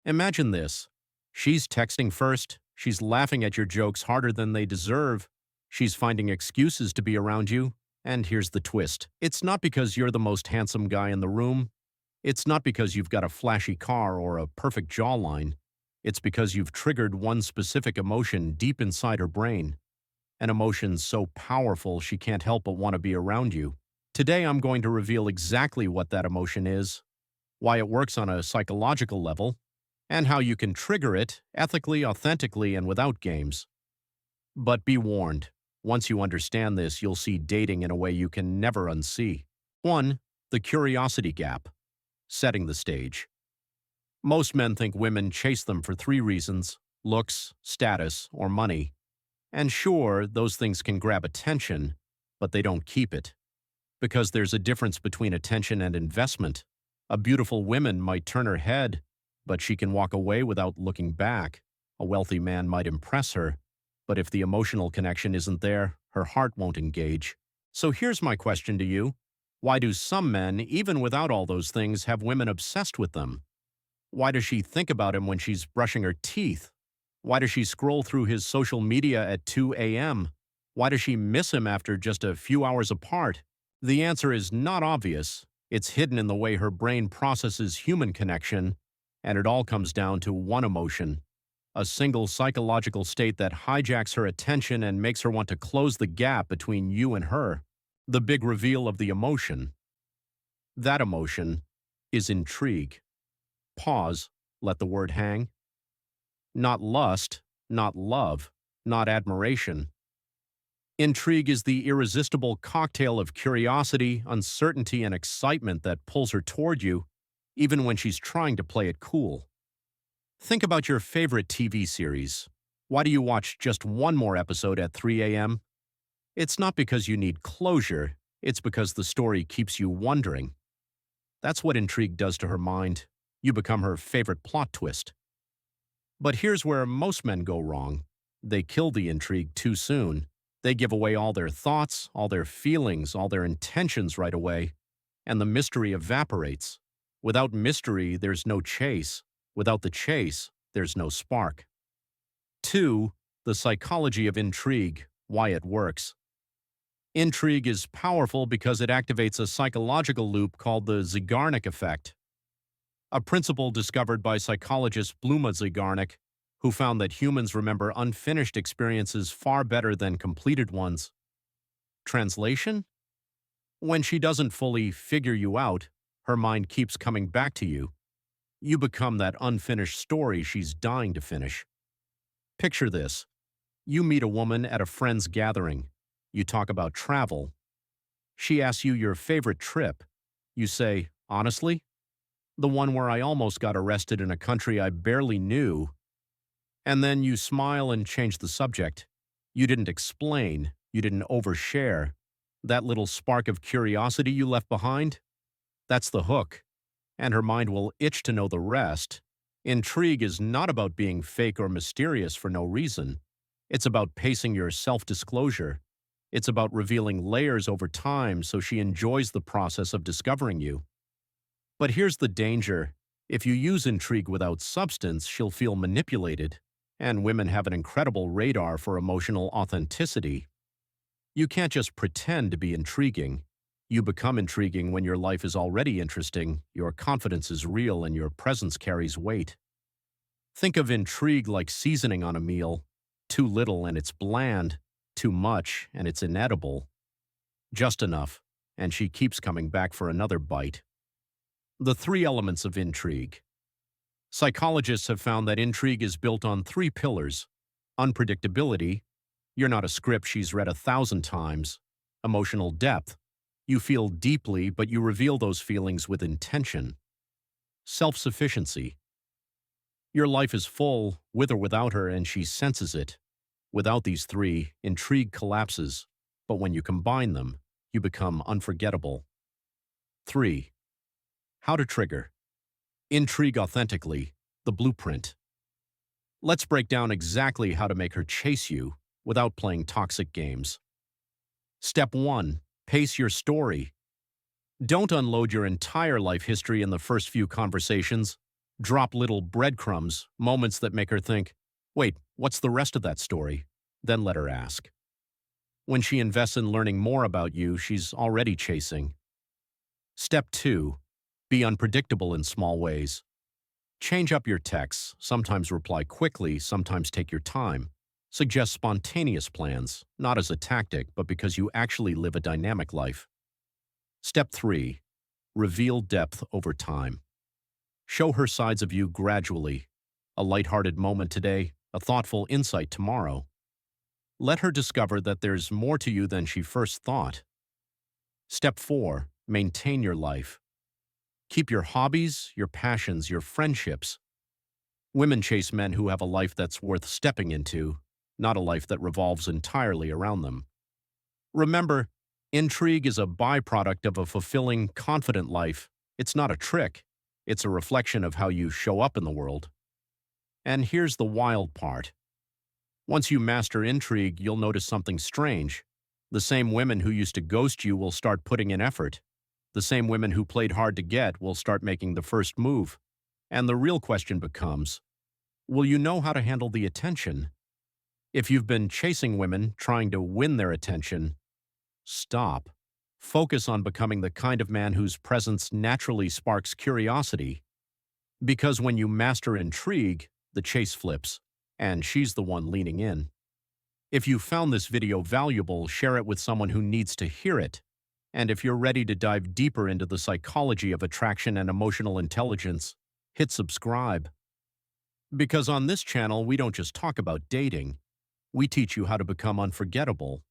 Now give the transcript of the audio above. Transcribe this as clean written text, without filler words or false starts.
Imagine this. She's texting first, she's laughing at your jokes harder than they deserve, she's finding excuses to be around you, and here's the twist. It's not because you're the most handsome guy in the room, it's not because you've got a flashy car or a perfect jawline, it's because you've triggered one specific emotion deep inside her brain, an emotion so powerful she can't help but want to be around you. Today I'm going to reveal exactly what that emotion is, why it works on a psychological level, and how you can trigger it ethically, authentically, and without games. But be warned, once you understand this, you'll see dating in a way you can never unsee. 1. The curiosity gap. Setting the stage. Most men think women chase them for three reasons: looks, status, or money. And sure, those things can grab attention, but they don't keep it. Because there's a difference between attention and investment. A beautiful woman might turn her head, but she can walk away without looking back. A wealthy man might impress her, but if the emotional connection isn't there, her heart won't engage. So here's my question to you. Why do some men, even without all those things, have women obsessed with them? Why does she think about him when she's brushing her teeth? Why does she scroll through his social media at 2 a.m.? Why does she miss him after just a few hours apart? The answer is not obvious. It's hidden in the way her brain processes human connection, and it all comes down to one emotion, a single psychological state that hijacks her attention and makes her want to close the gap between you and her. The big reveal of the emotion. That emotion is intrigue. Pause, let the word hang. Not lust, not love, not admiration. Intrigue is the irresistible cocktail of curiosity, uncertainty, and excitement that pulls her toward you, even when she's trying to play it cool. Think about your favorite TV series. Why do you watch just one more episode at 3 a.m.? It's not because you need closure, it's because the story keeps you wondering. That's what intrigue does to her mind. You become her favorite plot twist. But here's where most men go wrong. They kill the intrigue too soon. They give away all their thoughts, all their feelings, all their intentions right away, and the mystery evaporates. Without mystery, there's no chase. Without the chase, there's no spark. 2. The psychology of intrigue, why it works. Intrigue is powerful because it activates a psychological loop called the Zeigarnik effect, a principle discovered by psychologist Bluma Zeigarnik, who found that humans remember unfinished experiences far better than completed ones. Translation? When she doesn't fully figure you out, her mind keeps coming back to you. You become that unfinished story she's dying to finish. Picture this. You meet a woman at a friend's gathering. You talk about travel. She asks you your favorite trip. You say, honestly? The one where I almost got arrested in a country I barely knew. And then you smile and change the subject. You didn't explain. You didn't overshare. That little spark of curiosity you left behind? That's the hook. And her mind will itch to know the rest. Intrigue is not about being fake or mysterious for no reason. It's about pacing your self-disclosure. It's about revealing layers over time so she enjoys the process of discovering you. But here's the danger. If you use intrigue without substance, she'll feel manipulated. And women have an incredible radar for emotional authenticity. You can't just pretend to be intriguing. You become intriguing when your life is already interesting, your confidence is real, and your presence carries weight. Think of intrigue like seasoning on a meal. Too little and it's bland. Too much and it's inedible. Just enough, and she keeps coming back for another bite. The 3 elements of intrigue. Psychologists have found that intrigue is built on 3 pillars. Unpredictability. You're not a script she's read 1,000 times. Emotional depth. You feel deeply, but you reveal those feelings with intention. Self-sufficiency. Your life is full, with or without her, and she senses it. Without these 3, intrigue collapses, but when you combine them, you become unforgettable. 3. How to trigger. Intrigue authentically, the blueprint. Let's break down exactly how to make her chase you without playing toxic games. Step 1. Pace your story. Don't unload your entire life history in the first few conversations. Drop little breadcrumbs, moments that make her think, wait, what's the rest of that story? Then let her ask. When she invests in learning more about you, she's already chasing. Step 2. Be unpredictable in small ways. Change up your texts, sometimes reply quickly, sometimes take your time. Suggest spontaneous plans, not as a tactic, but because you actually live a dynamic life. Step 3. Reveal depth over time. Show her sides of you gradually. A lighthearted moment today, a thoughtful insight tomorrow. Let her discover that there's more to you than she first thought. Step 4. Maintain your life. Keep your hobbies, your passions, your friendships. Women chase men who have a life that's worth stepping into, not a life that revolves entirely around them. Remember, intrigue is a byproduct of a fulfilling, confident life. It's not a trick. It's a reflection of how you show up in the world. And here's the wild part. Once you master intrigue, you'll notice something strange. The same women who used to ghost you will start putting in effort. The same women who played hard to get will start making the first move. And the real question becomes, will you know how to handle the attention? If you've been chasing women, trying to win their attention, stop. Focus on becoming the kind of man whose presence naturally sparks curiosity. Because when you master intrigue, the chase flips, and she's the one leaning in. If you found this video valuable, share it with someone who needs to hear it. And if you're ready to dive deeper into the psychology of attraction and emotional intelligence, hit subscribe. Because on this channel, we don't just talk about dating. We teach you how to become unforgettable.